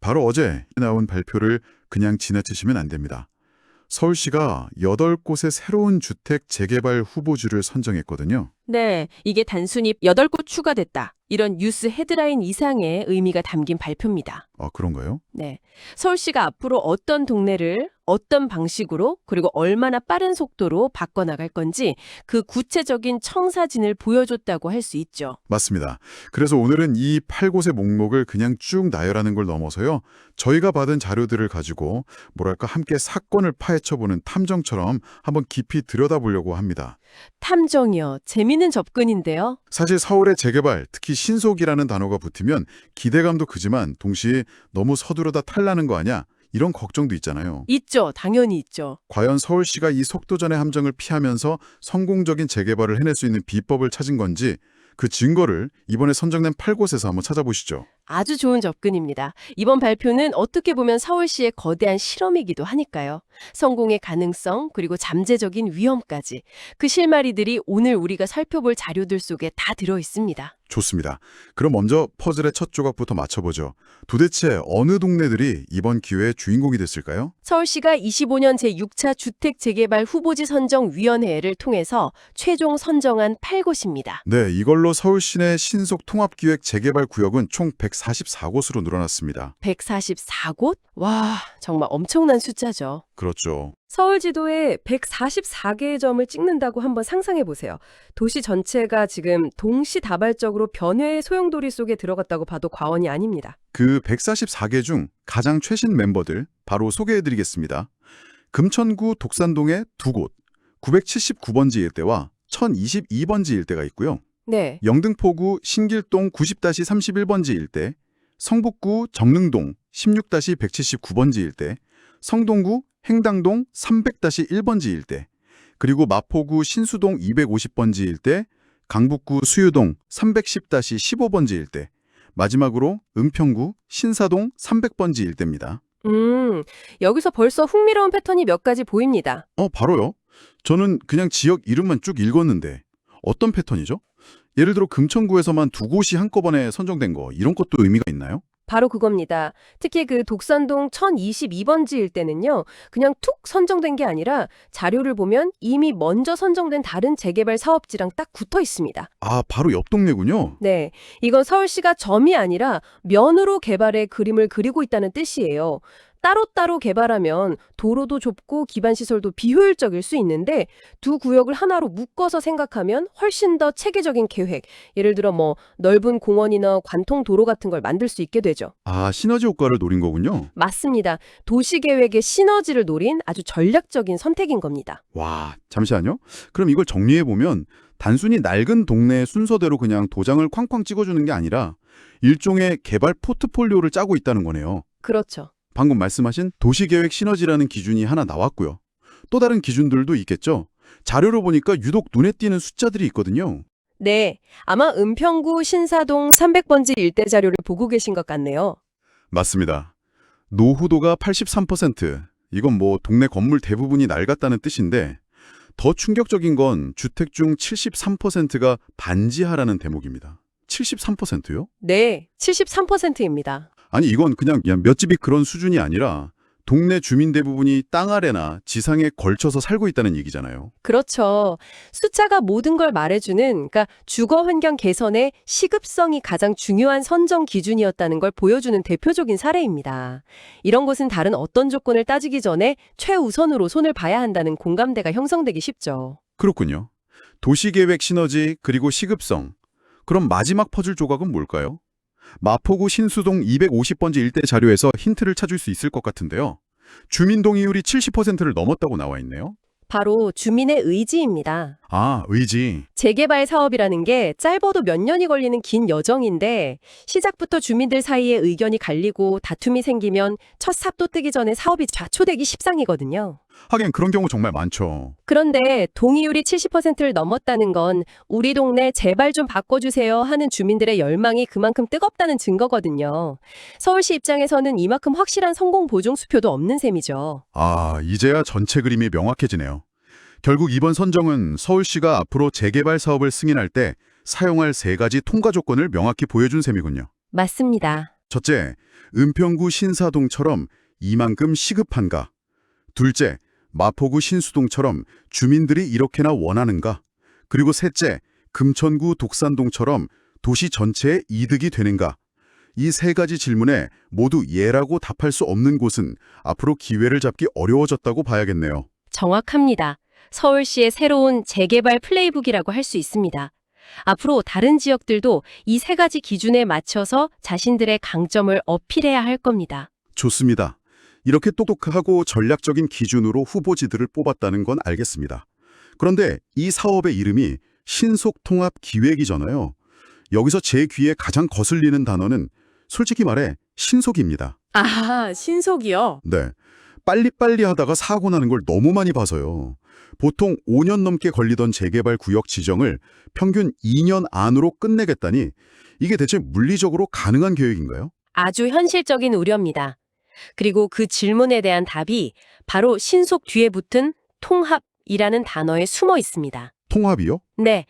바로 어제 나온 발표를 그냥 지나치시면 안 됩니다. 서울시가 8곳의 새로운 주택 재개발 후보지를 선정했거든요. 네, 이게 단순히 8곳 추가됐다. 이런 뉴스 헤드라인 이상의 의미가 담긴 발표입니다. 아, 그런가요? 네. 서울시가 앞으로 어떤 동네를 어떤 방식으로 그리고 얼마나 빠른 속도로 바꿔나갈 건지 그 구체적인 청사진을 보여줬다고 할 수 있죠. 맞습니다. 그래서 오늘은 이 8곳의 목록을 그냥 쭉 나열하는 걸 넘어서요. 저희가 받은 자료들을 가지고 뭐랄까 함께 사건을 파헤쳐보는 탐정처럼 한번 깊이 들여다보려고 합니다. 탐정이요. 재미있는 접근인데요. 사실 서울의 재개발, 특히 신속이라는 단어가 붙으면 기대감도 크지만 동시에 너무 서두르다 탈나는 거 아니야? 이런 걱정도 있잖아요. 있죠. 당연히 있죠. 과연 서울시가 이 속도전의 함정을 피하면서 성공적인 재개발을 해낼 수 있는 비법을 찾은 건지 그 증거를 이번에 선정된 8곳에서 한번 찾아보시죠. 아주 좋은 접근입니다. 이번 발표는 어떻게 보면 서울시의 거대한 실험이기도 하니까요. 성공의 가능성 그리고 잠재적인 위험까지 그 실마리들이 오늘 우리가 살펴볼 자료들 속에 다 들어 있습니다. 좋습니다. 그럼 먼저 퍼즐의 첫 조각부터 맞춰보죠. 도대체 어느 동네들이 이번 기회의 주인공이 됐을까요? 서울시가 25년 제6차 주택재개발 후보지 선정위원회를 통해서 최종 선정한 8곳입니다. 네, 이걸로 서울 시내 신속 통합기획 재개발 구역은 총 144곳으로 늘어났습니다. 144곳? 와, 정말 엄청난 숫자죠. 그렇죠. 서울 지도에 144개의 점을 찍는다고 한번 상상해 보세요. 도시 전체가 지금 동시다발적으로 변화의 소용돌이 속에 들어갔다고 봐도 과언이 아닙니다. 그 144개 중 가장 최신 멤버들 바로 소개해드리겠습니다. 금천구 독산동에 2곳, 979번지 일대와 1022번지 일대가 있고요. 네. 영등포구 신길동 90-31번지 일대, 성북구 정릉동 16-179번지 일대, 성동구 행당동 300-1번지 일대, 그리고 마포구 신수동 250번지 일대, 강북구 수유동 310-15번지 일대, 마지막으로 은평구 신사동 300번지 일대입니다. 여기서 벌써 흥미로운 패턴이 몇 가지 보입니다. 바로요? 저는 그냥 지역 이름만 쭉 읽었는데 어떤 패턴이죠? 예를 들어 금천구에서만 2곳이 한꺼번에 선정된 거 이런 것도 의미가 있나요? 바로 그겁니다. 특히 그 독산동 1022번지 일대는요. 그냥 툭 선정된 게 아니라 자료를 보면 이미 먼저 선정된 다른 재개발 사업지랑 딱 붙어 있습니다. 아, 바로 옆 동네군요. 네, 이건 서울시가 점이 아니라 면으로 개발의 그림을 그리고 있다는 뜻이에요. 따로따로 개발하면 도로도 좁고 기반시설도 비효율적일 수 있는데 두 구역을 하나로 묶어서 생각하면 훨씬 더 체계적인 계획, 예를 들어 넓은 공원이나 관통도로 같은 걸 만들 수 있게 되죠. 아, 시너지 효과를 노린 거군요. 맞습니다. 도시계획의 시너지를 노린 아주 전략적인 선택인 겁니다. 와, 잠시만요. 그럼 이걸 정리해보면 단순히 낡은 동네의 순서대로 그냥 도장을 쾅쾅 찍어주는 게 아니라 일종의 개발 포트폴리오를 짜고 있다는 거네요. 그렇죠. 방금 말씀하신 도시계획 시너지라는 기준이 하나 나왔고요. 또 다른 기준들도 있겠죠? 자료로 보니까 유독 눈에 띄는 숫자들이 있거든요. 네, 아마 은평구 신사동 300번지 일대 자료를 보고 계신 것 같네요. 맞습니다. 노후도가 83%. 이건 동네 건물 대부분이 낡았다는 뜻인데 더 충격적인 건 주택 중 73%가 반지하라는 대목입니다. 73%요? 네, 73%입니다. 아니 이건 그냥 몇 집이 그런 수준이 아니라 동네 주민 대부분이 땅 아래나 지상에 걸쳐서 살고 있다는 얘기잖아요. 그렇죠. 숫자가 모든 걸 말해주는, 그러니까 주거 환경 개선의 시급성이 가장 중요한 선정 기준이었다는 걸 보여주는 대표적인 사례입니다. 이런 것은 다른 어떤 조건을 따지기 전에 최우선으로 손을 봐야 한다는 공감대가 형성되기 쉽죠. 그렇군요. 도시계획 시너지 그리고 시급성. 그럼 마지막 퍼즐 조각은 뭘까요? 마포구 신수동 250번지 일대 자료에서 힌트를 찾을 수 있을 것 같은데요. 주민 동의율이 70%를 넘었다고 나와 있네요. 바로 주민의 의지입니다. 아, 의지. 재개발 사업이라는 게 짧아도 몇 년이 걸리는 긴 여정인데 시작부터 주민들 사이에 의견이 갈리고 다툼이 생기면 첫 삽도 뜨기 전에 사업이 좌초되기 십상이거든요. 하긴 그런 경우 정말 많죠. 그런데 동의율이 70%를 넘었다는 건 우리 동네 제발 좀 바꿔주세요 하는 주민들의 열망이 그만큼 뜨겁다는 증거거든요. 서울시 입장에서는 이만큼 확실한 성공 보증 수표도 없는 셈이죠. 아, 이제야 전체 그림이 명확해지네요. 결국 이번 선정은 서울시가 앞으로 재개발 사업을 승인할 때 사용할 3가지 통과 조건을 명확히 보여준 셈이군요. 맞습니다. 첫째, 은평구 신사동처럼 이만큼 시급한가? 둘째, 마포구 신수동처럼 주민들이 이렇게나 원하는가? 그리고 셋째, 금천구 독산동처럼 도시 전체에 이득이 되는가? 이 세 가지 질문에 모두 예라고 답할 수 없는 곳은 앞으로 기회를 잡기 어려워졌다고 봐야겠네요. 정확합니다. 서울시의 새로운 재개발 플레이북이라고 할 수 있습니다. 앞으로 다른 지역들도 이 세 가지 기준에 맞춰서 자신들의 강점을 어필해야 할 겁니다. 좋습니다. 이렇게 똑똑하고 전략적인 기준으로 후보지들을 뽑았다는 건 알겠습니다. 그런데 이 사업의 이름이 신속통합기획이잖아요. 여기서 제 귀에 가장 거슬리는 단어는 솔직히 말해 신속입니다. 아, 신속이요? 네. 빨리빨리 하다가 사고 나는 걸 너무 많이 봐서요. 보통 5년 넘게 걸리던 재개발 구역 지정을 평균 2년 안으로 끝내겠다니 이게 대체 물리적으로 가능한 계획인가요? 아주 현실적인 우려입니다. 그리고 그 질문에 대한 답이 바로 신속 뒤에 붙은 통합이라는 단어에 숨어 있습니다. 통합이요? 네.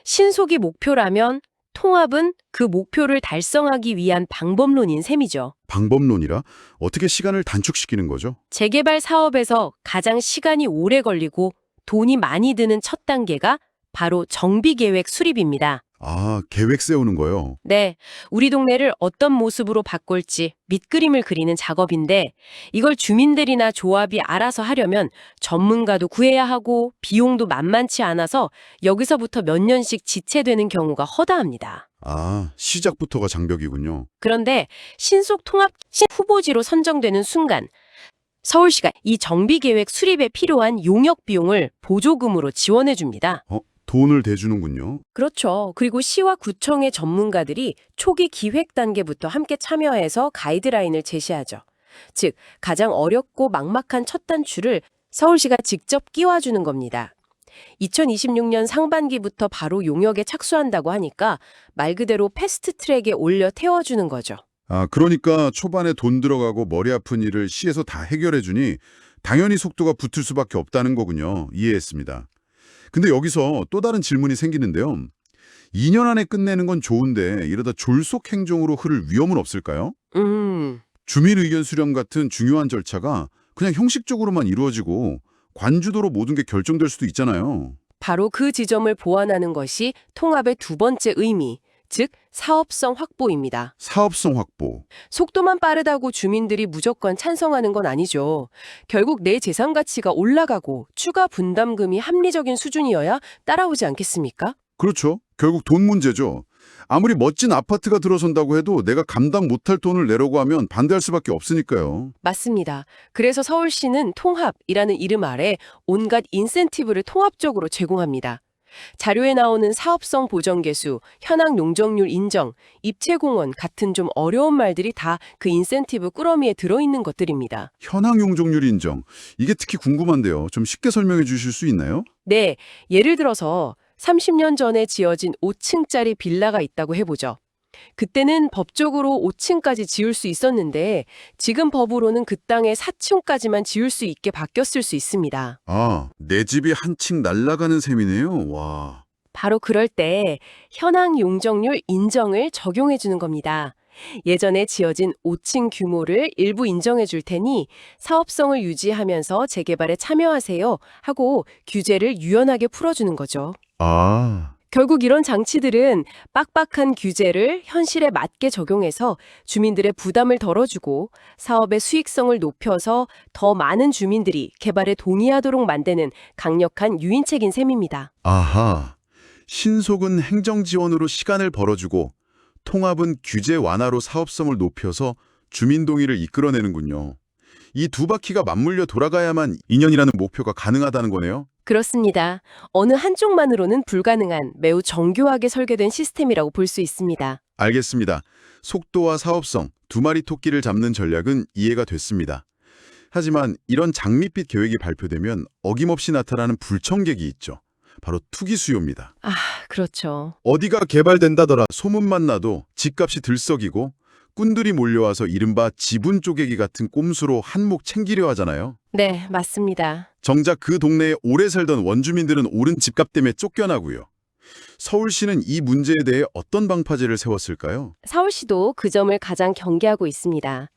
신속이 목표라면 통합은 그 목표를 달성하기 위한 방법론인 셈이죠. 방법론이라 어떻게 시간을 단축시키는 거죠? 재개발 사업에서 가장 시간이 오래 걸리고 돈이 많이 드는 첫 단계가 바로 정비계획 수립입니다. 아, 계획 세우는 거요. 네, 우리 동네를 어떤 모습으로 바꿀지 밑그림을 그리는 작업인데 이걸 주민들이나 조합이 알아서 하려면 전문가도 구해야 하고 비용도 만만치 않아서 여기서부터 몇 년씩 지체되는 경우가 허다합니다. 아, 시작부터가 장벽이군요. 그런데 신속통합 후보지로 선정되는 순간 서울시가 이 정비계획 수립에 필요한 용역 비용을 보조금으로 지원해 줍니다. 돈을 대주는군요. 그렇죠. 그리고 시와 구청의 전문가들이 초기 기획 단계부터 함께 참여해서 가이드라인을 제시하죠. 즉, 가장 어렵고 막막한 첫 단추를 서울시가 직접 끼워주는 겁니다. 2026년 상반기부터 바로 용역에 착수한다고 하니까 말 그대로 패스트트랙에 올려 태워주는 거죠. 아, 그러니까 초반에 돈 들어가고 머리 아픈 일을 시에서 다 해결해 주니 당연히 속도가 붙을 수밖에 없다는 거군요. 이해했습니다. 근데 여기서 또 다른 질문이 생기는데요. 2년 안에 끝내는 건 좋은데 이러다 졸속 행정으로 흐를 위험은 없을까요? 주민 의견 수렴 같은 중요한 절차가 그냥 형식적으로만 이루어지고 관주도로 모든 게 결정될 수도 있잖아요. 바로 그 지점을 보완하는 것이 통합의 두 번째 의미, 즉 사업성 확보입니다. 사업성 확보. 속도만 빠르다고 주민들이 무조건 찬성하는 건 아니죠. 결국 내 재산 가치가 올라가고 추가 분담금이 합리적인 수준이어야 따라오지 않겠습니까? 그렇죠. 결국 돈 문제죠. 아무리 멋진 아파트가 들어선다고 해도 내가 감당 못할 돈을 내려고 하면 반대할 수밖에 없으니까요. 맞습니다. 그래서 서울시는 통합이라는 이름 아래 온갖 인센티브를 통합적으로 제공합니다. 자료에 나오는 사업성 보정 개수, 현황 용적률 인정, 입체공원 같은 좀 어려운 말들이 다 그 인센티브 꾸러미에 들어있는 것들입니다. 현황 용적률 인정. 이게 특히 궁금한데요. 좀 쉽게 설명해 주실 수 있나요? 네, 예를 들어서 30년 전에 지어진 5층짜리 빌라가 있다고 해보죠. 그때는 법적으로 5층까지 지을 수 있었는데 지금 법으로는 그 땅에 4층까지만 지을 수 있게 바뀌었을 수 있습니다. 아, 내 집이 한 층 날아가는 셈이네요. 와. 바로 그럴 때 현황 용적률 인정을 적용해 주는 겁니다. 예전에 지어진 5층 규모를 일부 인정해 줄 테니 사업성을 유지하면서 재개발에 참여하세요 하고 규제를 유연하게 풀어주는 거죠. 아. 결국 이런 장치들은 빡빡한 규제를 현실에 맞게 적용해서 주민들의 부담을 덜어주고 사업의 수익성을 높여서 더 많은 주민들이 개발에 동의하도록 만드는 강력한 유인책인 셈입니다. 아하. 신속은 행정 지원으로 시간을 벌어주고 통합은 규제 완화로 사업성을 높여서 주민 동의를 이끌어내는군요. 이 두 바퀴가 맞물려 돌아가야만 2년이라는 목표가 가능하다는 거네요. 그렇습니다. 어느 한쪽만으로는 불가능한 매우 정교하게 설계된 시스템이라고 볼 수 있습니다. 알겠습니다. 속도와 사업성, 두 마리 토끼를 잡는 전략은 이해가 됐습니다. 하지만 이런 장밋빛 계획이 발표되면 어김없이 나타나는 불청객이 있죠. 바로 투기 수요입니다. 아, 그렇죠. 어디가 개발된다더라 소문만 나도 집값이 들썩이고 꾼들이 몰려와서 이른바 지분 쪼개기 같은 꼼수로 한몫 챙기려 하잖아요. 네, 맞습니다. 정작 그 동네에 오래 살던 원주민들은 오른 집값 때문에 쫓겨나고요. 서울시는 이 문제에 대해 어떤 방파제를 세웠을까요? 서울시도 그 점을 가장 경계하고 있습니다.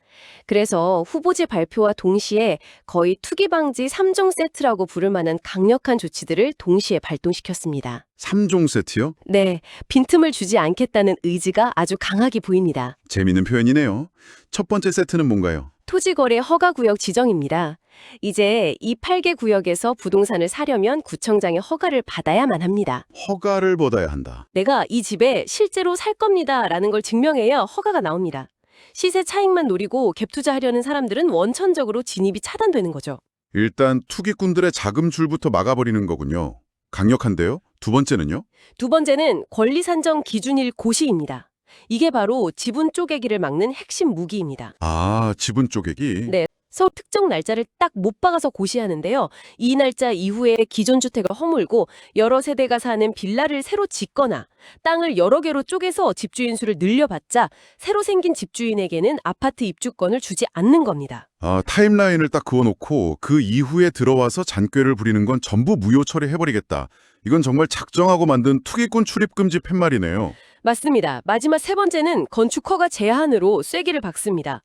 그래서 후보지 발표와 동시에 거의 투기 방지 3종 세트라고 부를 만한 강력한 조치들을 동시에 발동시켰습니다. 3종 세트요? 네, 빈틈을 주지 않겠다는 의지가 아주 강하게 보입니다. 재미있는 표현이네요. 첫 번째 세트는 뭔가요? 토지거래 허가구역 지정입니다. 이제 이 8개 구역에서 부동산을 사려면 구청장의 허가를 받아야만 합니다. 허가를 받아야 한다. 내가 이 집에 실제로 살 겁니다 라는 걸 증명해야 허가가 나옵니다. 시세 차익만 노리고 갭 투자하려는 사람들은 원천적으로 진입이 차단되는 거죠. 일단 투기꾼들의 자금 줄부터 막아버리는 거군요. 강력한데요? 두 번째는요? 두 번째는 권리 산정 기준일 고시입니다. 이게 바로 지분 쪼개기를 막는 핵심 무기입니다. 아, 지분 쪼개기. 네. 서울 특정 날짜를 딱 못 박아서 고시하는데요. 이 날짜 이후에 기존 주택을 허물고 여러 세대가 사는 빌라를 새로 짓거나 땅을 여러 개로 쪼개서 집주인 수를 늘려봤자 새로 생긴 집주인에게는 아파트 입주권을 주지 않는 겁니다. 아, 타임라인을 딱 그어놓고 그 이후에 들어와서 잔꾀를 부리는 건 전부 무효 처리해버리겠다. 이건 정말 작정하고 만든 투기꾼 출입금지 팻말이네요. 맞습니다. 마지막 세 번째는 건축 허가 제한으로 쐐기를 박습니다.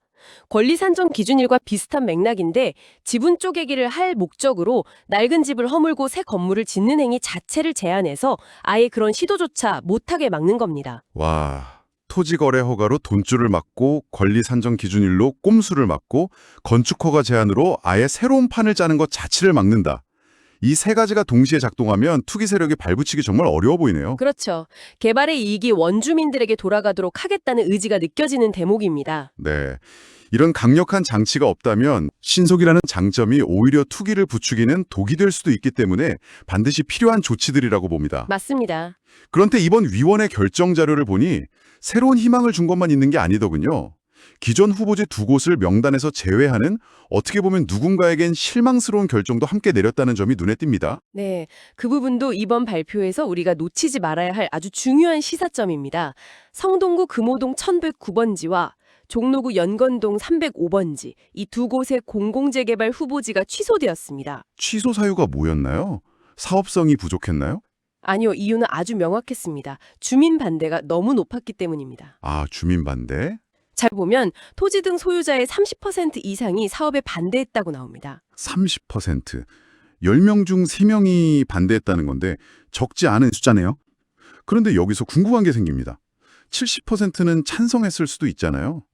권리 산정 기준일과 비슷한 맥락인데 지분 쪼개기를 할 목적으로 낡은 집을 허물고 새 건물을 짓는 행위 자체를 제한해서 아예 그런 시도조차 못하게 막는 겁니다. 와, 토지거래 허가로 돈줄을 막고 권리 산정 기준일로 꼼수를 막고 건축 허가 제한으로 아예 새로운 판을 짜는 것 자체를 막는다. 이 세 가지가 동시에 작동하면 투기 세력이 발붙이기 정말 어려워 보이네요. 그렇죠. 개발의 이익이 원주민들에게 돌아가도록 하겠다는 의지가 느껴지는 대목입니다. 네. 이런 강력한 장치가 없다면 신속이라는 장점이 오히려 투기를 부추기는 독이 될 수도 있기 때문에 반드시 필요한 조치들이라고 봅니다. 맞습니다. 그런데 이번 위원회 결정 자료를 보니 새로운 희망을 준 것만 있는 게 아니더군요. 기존 후보지 두 곳을 명단에서 제외하는 어떻게 보면 누군가에겐 실망스러운 결정도 함께 내렸다는 점이 눈에 띕니다. 네, 그 부분도 이번 발표에서 우리가 놓치지 말아야 할 아주 중요한 시사점입니다. 성동구 금호동 1109번지와 종로구 연건동 305번지, 이 두 곳의 공공재개발 후보지가 취소되었습니다. 취소 사유가 뭐였나요? 사업성이 부족했나요? 아니요, 이유는 아주 명확했습니다. 주민 반대가 너무 높았기 때문입니다. 아, 주민 반대? 잘 보면 토지 등 소유자의 30% 이상이 사업에 반대했다고 나옵니다. 30%. 10명 중 3명이 반대했다는 건데 적지 않은 숫자네요. 그런데 여기서 궁금한 게 생깁니다. 70%는 찬성했을 수도 있잖아요.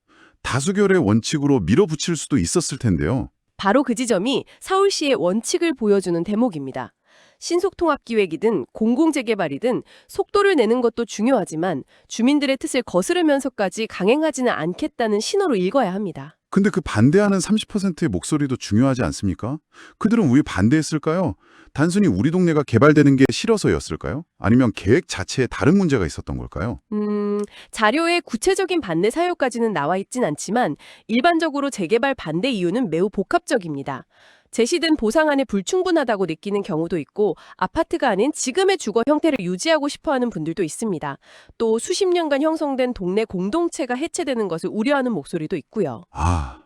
다수결의 원칙으로 밀어붙일 수도 있었을 텐데요. 바로 그 지점이 서울시의 원칙을 보여주는 대목입니다. 신속통합기획이든 공공재개발이든 속도를 내는 것도 중요하지만 주민들의 뜻을 거스르면서까지 강행하지는 않겠다는 신호로 읽어야 합니다. 근데 그 반대하는 30%의 목소리도 중요하지 않습니까? 그들은 왜 반대했을까요? 단순히 우리 동네가 개발되는 게 싫어서였을까요? 아니면 계획 자체에 다른 문제가 있었던 걸까요? 자료에 구체적인 반대 사유까지는 나와 있진 않지만 일반적으로 재개발 반대 이유는 매우 복합적입니다. 제시된 보상안에 불충분하다고 느끼는 경우도 있고 아파트가 아닌 지금의 주거 형태를 유지하고 싶어하는 분들도 있습니다. 또 수십 년간 형성된 동네 공동체가 해체되는 것을 우려하는 목소리도 있고요.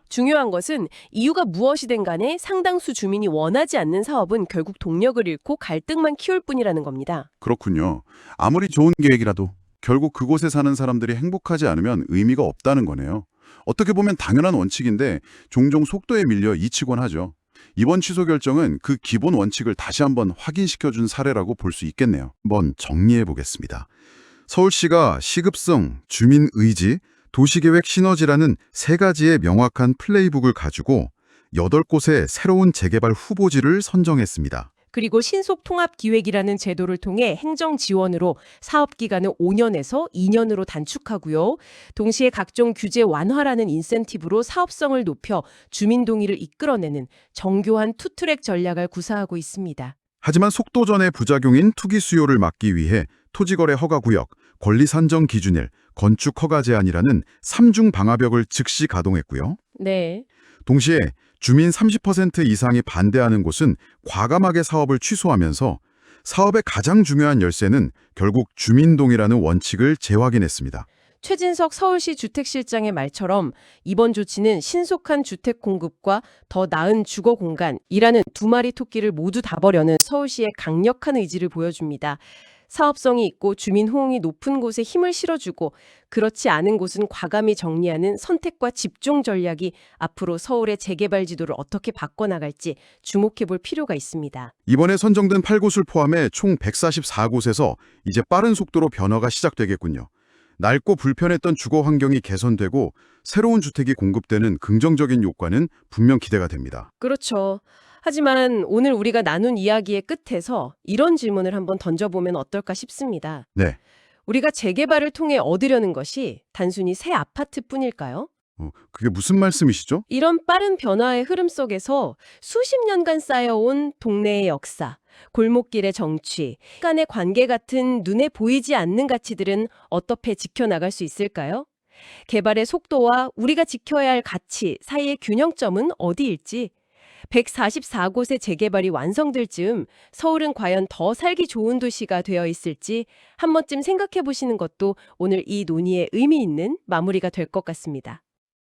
중요한 것은 이유가 무엇이든 간에 상당수 주민이 원하지 않는 사업은 결국 동력을 잃고 갈등만 키울 뿐이라는 겁니다. 그렇군요. 아무리 좋은 계획이라도 결국 그곳에 사는 사람들이 행복하지 않으면 의미가 없다는 거네요. 어떻게 보면 당연한 원칙인데 종종 속도에 밀려 잊히곤 하죠. 이번 취소 결정은 그 기본 원칙을 다시 한번 확인시켜준 사례라고 볼 수 있겠네요. 한번 정리해 보겠습니다. 서울시가 시급성, 주민의지, 도시계획 시너지라는 세 가지의 명확한 플레이북을 가지고 8곳의 새로운 재개발 후보지를 선정했습니다. 그리고 신속통합기획이라는 제도를 통해 행정 지원으로 사업 기간을 5년에서 2년으로 단축하고요. 동시에 각종 규제 완화라는 인센티브로 사업성을 높여 주민 동의를 이끌어내는 정교한 투트랙 전략을 구사하고 있습니다. 하지만 속도전의 부작용인 투기 수요를 막기 위해 토지거래 허가구역, 권리 산정 기준일, 건축 허가 제한이라는 3중 방화벽을 즉시 가동했고요. 네. 동시에 주민 30% 이상이 반대하는 곳은 과감하게 사업을 취소하면서 사업의 가장 중요한 열쇠는 결국 주민동의라는 원칙을 재확인했습니다. 최진석 서울시 주택실장의 말처럼 이번 조치는 신속한 주택 공급과 더 나은 주거 공간이라는 두 마리 토끼를 모두 다 버려는 서울시의 강력한 의지를 보여줍니다. 사업성이 있고 주민 호응이 높은 곳에 힘을 실어주고 그렇지 않은 곳은 과감히 정리하는 선택과 집중 전략이 앞으로 서울의 재개발 지도를 어떻게 바꿔나갈지 주목해 볼 필요가 있습니다. 이번에 선정된 8곳을 포함해 총 144곳에서 이제 빠른 속도로 변화가 시작되겠군요. 낡고 불편했던 주거 환경이 개선되고 새로운 주택이 공급되는 긍정적인 효과는 분명 기대가 됩니다. 그렇죠. 하지만 오늘 우리가 나눈 이야기의 끝에서 이런 질문을 한번 던져보면 어떨까 싶습니다. 네. 우리가 재개발을 통해 얻으려는 것이 단순히 새 아파트뿐일까요? 그게 무슨 말씀이시죠? 이런 빠른 변화의 흐름 속에서 수십 년간 쌓여온 동네의 역사, 골목길의 정취, 간의 관계 같은 눈에 보이지 않는 가치들은 어떻게 지켜나갈 수 있을까요? 개발의 속도와 우리가 지켜야 할 가치 사이의 균형점은 어디일지, 144곳의 재개발이 완성될 즈음 서울은 과연 더 살기 좋은 도시가 되어 있을지 한 번쯤 생각해 보시는 것도 오늘 이 논의의 의미 있는 마무리가 될 것 같습니다.